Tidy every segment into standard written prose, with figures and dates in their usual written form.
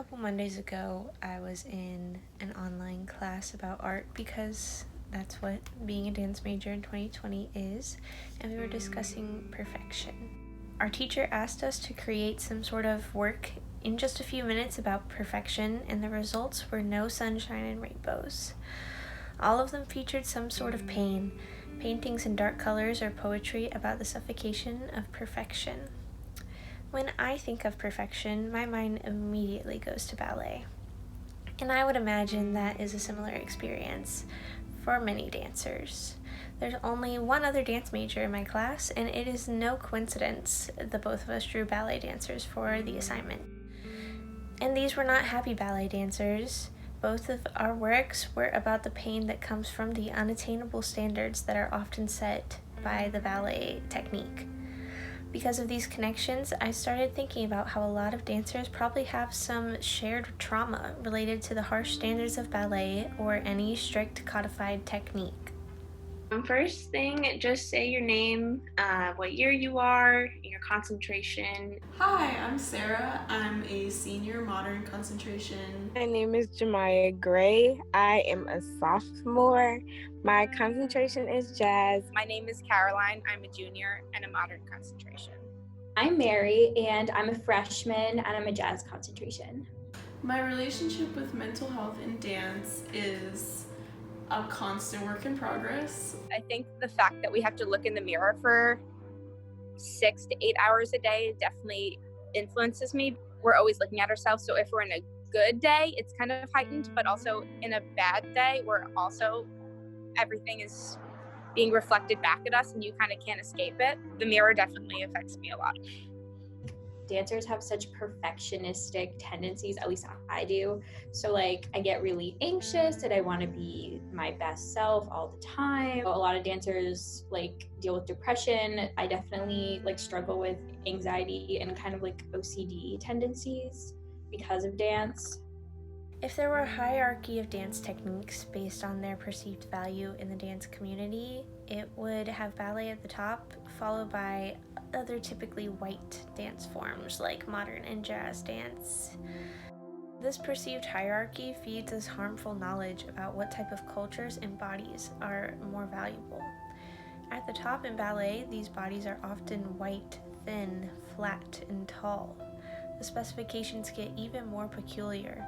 couple Mondays ago, I was in an online class about art because that's what being a dance major in 2020 is, and we were discussing perfection. Our teacher asked us to create some sort of work in just a few minutes about perfection, and the results were no sunshine and rainbows. All of them featured some sort of pain, paintings in dark colors, or poetry about the suffocation of perfection. When I think of perfection, my mind immediately goes to ballet. And I would imagine that is a similar experience for many dancers. There's only one other dance major in my class, and it is no coincidence the both of us drew ballet dancers for the assignment. And these were not happy ballet dancers. Both of our works were about the pain that comes from the unattainable standards that are often set by the ballet technique. Because of these connections, I started thinking about how a lot of dancers probably have some shared trauma related to the harsh standards of ballet or any strict codified technique. First thing, just say your name, what year you are, your concentration. Hi, I'm Sarah. I'm a senior modern concentration. My name is Jemiah Gray. I am a sophomore. My concentration is jazz. My name is Caroline. I'm a junior and a modern concentration. I'm Mary, and I'm a freshman, and I'm a jazz concentration. My relationship with mental health and dance is a constant work in progress. I think the fact that we have to look in the mirror for 6 to 8 hours a day definitely influences me. We're always looking at ourselves, so if we're in a good day, it's kind of heightened, but also in a bad day, we're also, everything is being reflected back at us and you kind of can't escape it. The mirror definitely affects me a lot. Dancers have such perfectionistic tendencies, at least I do. So I get really anxious and I want to be my best self all the time. A lot of dancers deal with depression. I definitely struggle with anxiety and kind of OCD tendencies because of dance. If there were a hierarchy of dance techniques based on their perceived value in the dance community, it would have ballet at the top, followed by other typically white dance forms like modern and jazz dance. This perceived hierarchy feeds us harmful knowledge about what type of cultures and bodies are more valuable. At the top in ballet, these bodies are often white, thin, flat, and tall. The specifications get even more peculiar,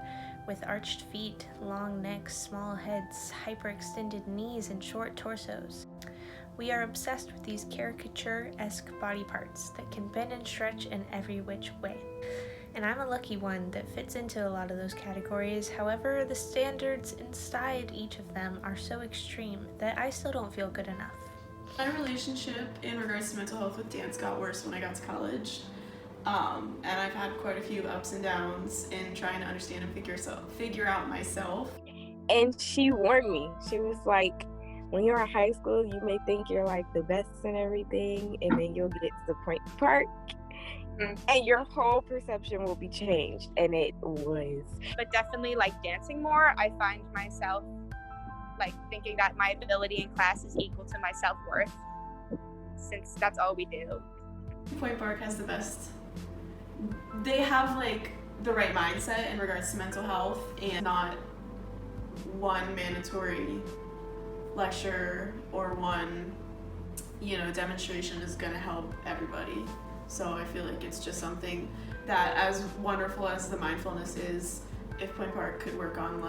with arched feet, long necks, small heads, hyperextended knees, and short torsos. We are obsessed with these caricature-esque body parts that can bend and stretch in every which way. And I'm a lucky one that fits into a lot of those categories. However, the standards inside each of them are so extreme that I still don't feel good enough. My relationship in regards to mental health with dance got worse when I got to college. And I've had quite a few ups and downs in trying to understand and figure out myself. And she warned me. She was like, when you're in high school, you may think you're the best in everything, and then you'll get to the point park, and your whole perception will be changed. And it was. But definitely dancing more, I find myself thinking that my ability in class is equal to my self-worth, since that's all we do. Point Park has the best. They have the right mindset in regards to mental health, and not one mandatory lecture or one demonstration is going to help everybody. So I feel like it's just something that, as wonderful as the mindfulness is, if Point Park could work on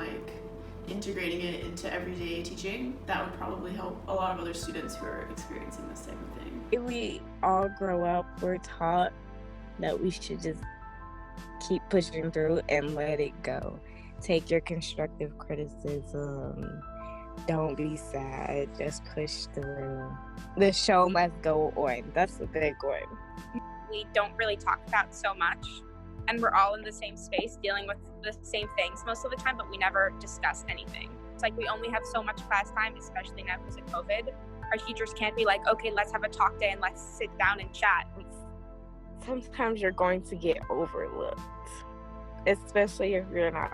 integrating it into everyday teaching, that would probably help a lot of other students who are experiencing this type of thing. We all grow up, we're taught that we should just keep pushing through and let it go. Take your constructive criticism. Don't be sad. Just push through. The show must go on. That's the big one. We don't really talk about so much, and we're all in the same space dealing with the same things most of the time, but we never discuss anything. It's we only have so much class time, especially now because of COVID. Our teachers can't be okay, let's have a talk day and let's sit down and chat. Sometimes you're going to get overlooked, especially if you're not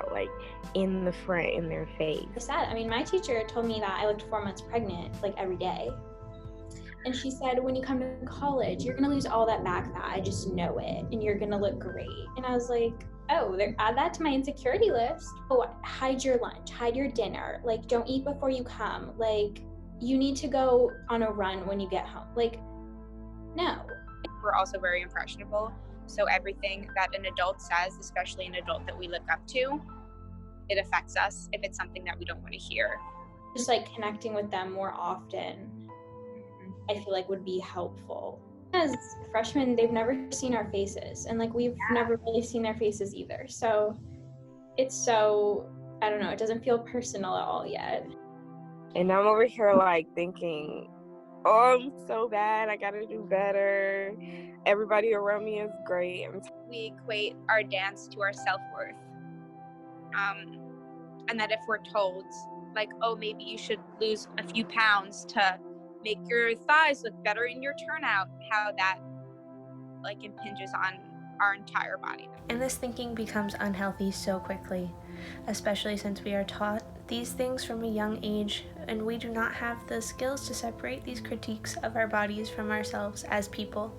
in the front, in their face. It's sad. I mean, my teacher told me that I looked 4 months pregnant every day. And she said, when you come to college, you're going to lose all that back fat. I just know it. And you're going to look great. And I was like, oh, add that to my insecurity list. Oh, hide your lunch, hide your dinner. Like, don't eat before you come. Like, you need to go on a run when you get home. Like, no. We're also very impressionable. So everything that an adult says, especially an adult that we look up to, it affects us if it's something that we don't want to hear. Just like connecting with them more often, I feel like would be helpful. As freshmen, they've never seen our faces, and like we've never really seen their faces either. So it's so, I don't know, it doesn't feel personal at all yet. And I'm over here like thinking, oh, I'm so bad. I gotta do better. Everybody around me is great. We equate our dance to our self-worth. And that if we're told, like, oh, maybe you should lose a few pounds to make your thighs look better in your turnout, how that like impinges on our entire body. And this thinking becomes unhealthy so quickly, especially since we are taught these things from a young age, and we do not have the skills to separate these critiques of our bodies from ourselves as people,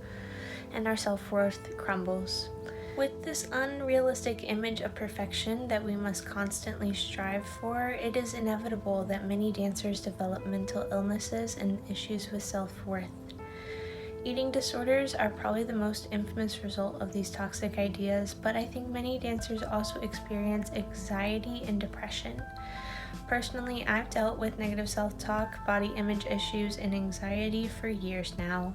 and our self-worth crumbles. With this unrealistic image of perfection that we must constantly strive for, it is inevitable that many dancers develop mental illnesses and issues with self-worth. Eating disorders are probably the most infamous result of these toxic ideas, but I think many dancers also experience anxiety and depression. Personally, I've dealt with negative self-talk, body image issues, and anxiety for years now.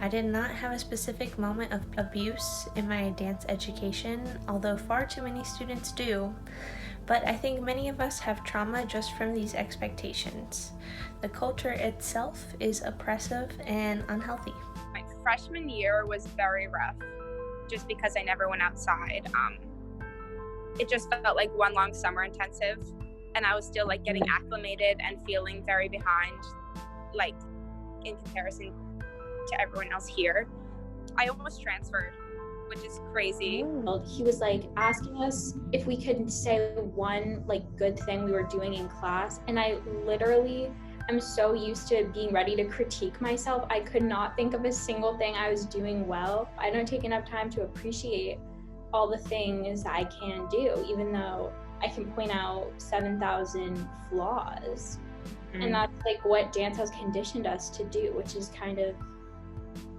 I did not have a specific moment of abuse in my dance education, although far too many students do, but I think many of us have trauma just from these expectations. The culture itself is oppressive and unhealthy. My freshman year was very rough, just because I never went outside. It just felt like one long summer intensive, and I was still like getting acclimated and feeling very behind, like in comparison to everyone else here. I almost transferred, which is crazy. He was like asking us if we could say one like good thing we were doing in class, and I literally am so used to being ready to critique myself. I could not think of a single thing I was doing well. I don't take enough time to appreciate all the things I can do, even though I can point out 7,000 flaws. And that's like what dance has conditioned us to do, which is kind of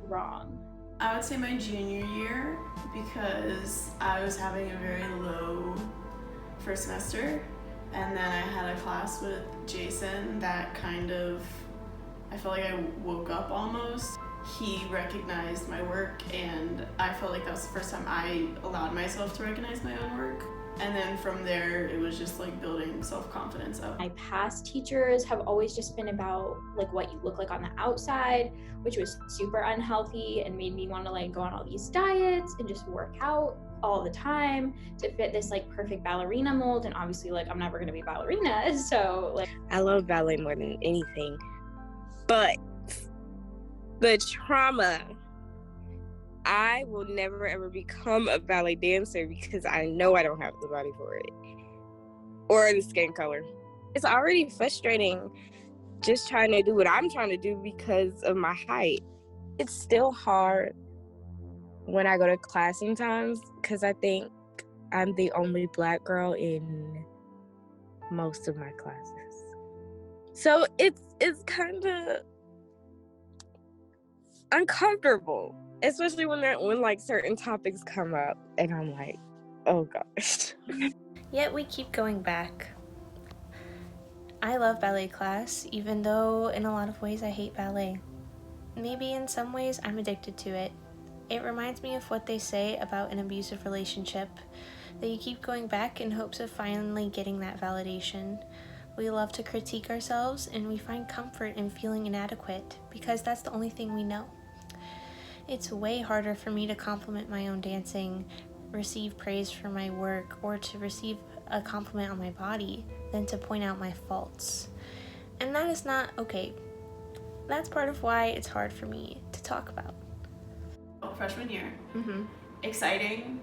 wrong. I would say my junior year, because I was having a very low first semester, and then I had a class with Jason that kind of, I felt like I woke up almost. He recognized my work, and I felt like that was the first time I allowed myself to recognize my own work. And then from there, it was just like building self-confidence up. My past teachers have always just been about like what you look like on the outside, which was super unhealthy and made me want to like go on all these diets and just work out all the time to fit this like perfect ballerina mold. And obviously like I'm never going to be a ballerina. So like I love ballet more than anything, but the trauma, I will never ever become a ballet dancer because I know I don't have the body for it or the skin color. It's already frustrating just trying to do what I'm trying to do because of my height. It's still hard when I go to class sometimes because I think I'm the only Black girl in most of my classes. So it's kind of uncomfortable. Especially when like certain topics come up and I'm like, oh gosh. Yet we keep going back. I love ballet class, even though in a lot of ways I hate ballet. Maybe in some ways I'm addicted to it. It reminds me of what they say about an abusive relationship, that you keep going back in hopes of finally getting that validation. We love to critique ourselves, and we find comfort in feeling inadequate because that's the only thing we know. It's way harder for me to compliment my own dancing, receive praise for my work, or to receive a compliment on my body than to point out my faults. And that is not okay. That's part of why it's hard for me to talk about. Freshman year. Exciting,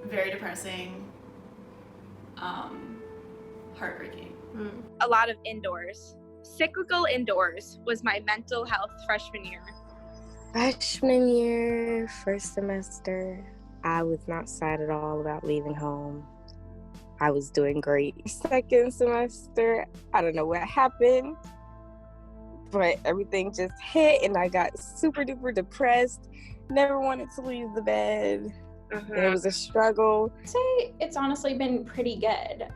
very depressing, heartbreaking. A lot of indoors. Cyclical indoors was my mental health freshman year. Freshman year, first semester, I was not sad at all about leaving home. I was doing great. Second semester, I don't know what happened, but everything just hit and I got super duper depressed. Never wanted to leave the bed. And it was a struggle. I'd say it's honestly been pretty good.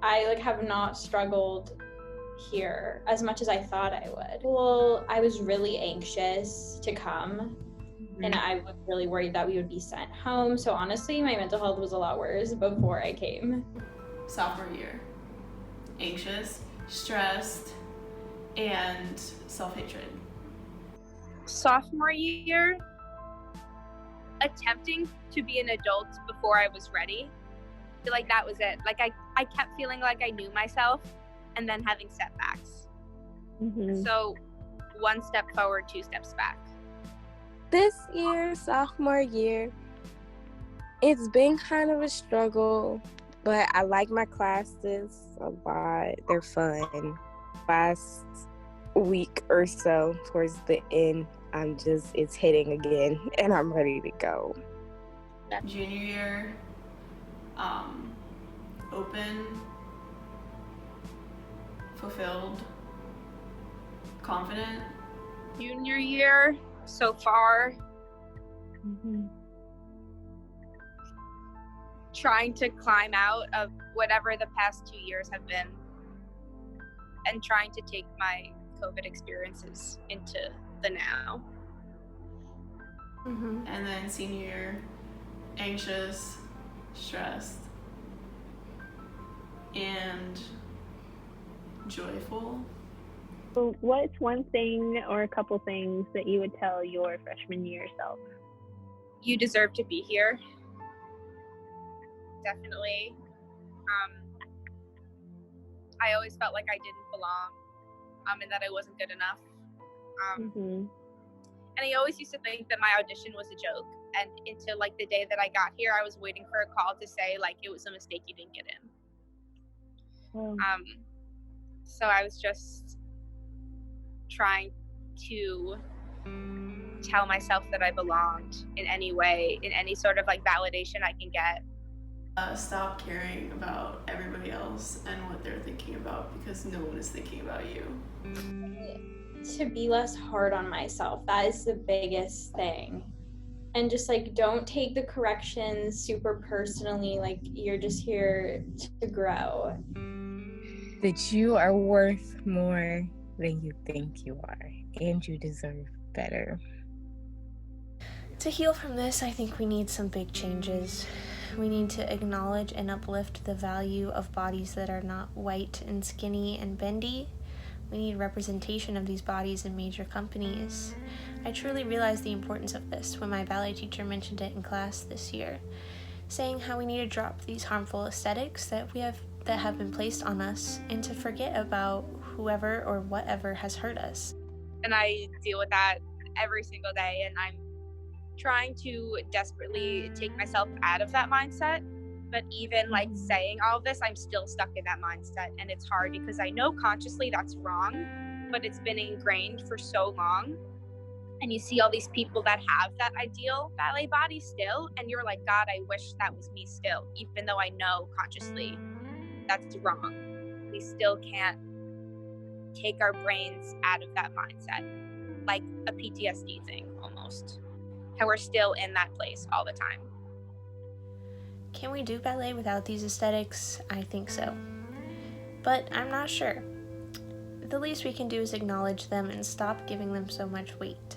I have not struggled here as much as I thought I would. Well, I was really anxious to come, and I was really worried that we would be sent home. So honestly, my mental health was a lot worse before I came. Sophomore year, anxious, stressed, and self-hatred. Sophomore year, attempting to be an adult before I was ready. I feel like that was it. Like I kept feeling like I knew myself and then having setbacks. So 1 step forward, 2 steps back. This year, sophomore year, it's been kind of a struggle, but I like my classes a lot. They're fun. Last week or so, towards the end, it's hitting again, and I'm ready to go. Junior year, open, fulfilled, confident. Junior year, so far, trying to climb out of whatever the past 2 years have been and trying to take my COVID experiences into the now. And then senior year, anxious, stressed, and joyful. So what's one thing or a couple things that you would tell your freshman year self? You deserve to be here. Definitely. I always felt like I didn't belong, and that I wasn't good enough. And I always used to think that my audition was a joke. And until the day that I got here, I was waiting for a call to say it was a mistake, you didn't get in. So I was just trying to tell myself that I belonged in any way, in any sort of validation I can get. Stop caring about everybody else and what they're thinking about, because no one is thinking about you. To be less hard on myself, that is the biggest thing. And just don't take the corrections super personally. You're just here to grow. That you are worth more than you think you are, and you deserve better. To heal from this, I think we need some big changes. We need to acknowledge and uplift the value of bodies that are not white and skinny and bendy. We need representation of these bodies in major companies. I truly realized the importance of this when my ballet teacher mentioned it in class this year, saying how we need to drop these harmful aesthetics that have been placed on us and to forget about whoever or whatever has hurt us. And I deal with that every single day, and I'm trying to desperately take myself out of that mindset. But even saying all of this, I'm still stuck in that mindset, and it's hard because I know consciously that's wrong, but it's been ingrained for so long. And you see all these people that have that ideal ballet body still, and you're like, God, I wish that was me still, even though I know consciously that's wrong. We still can't take our brains out of that mindset, like a PTSD thing almost. How we're still in that place all the time. Can we do ballet without these aesthetics? I think so. But I'm not sure. The least we can do is acknowledge them and stop giving them so much weight.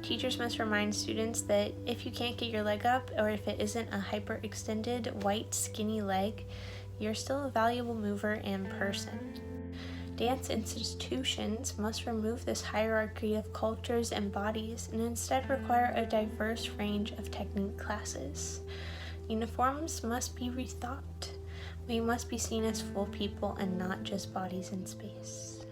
Teachers must remind students that if you can't get your leg up, or if it isn't a hyperextended, white, skinny leg, you're still a valuable mover and person. Dance institutions must remove this hierarchy of cultures and bodies and instead require a diverse range of technique classes. Uniforms must be rethought. We must be seen as full people and not just bodies in space.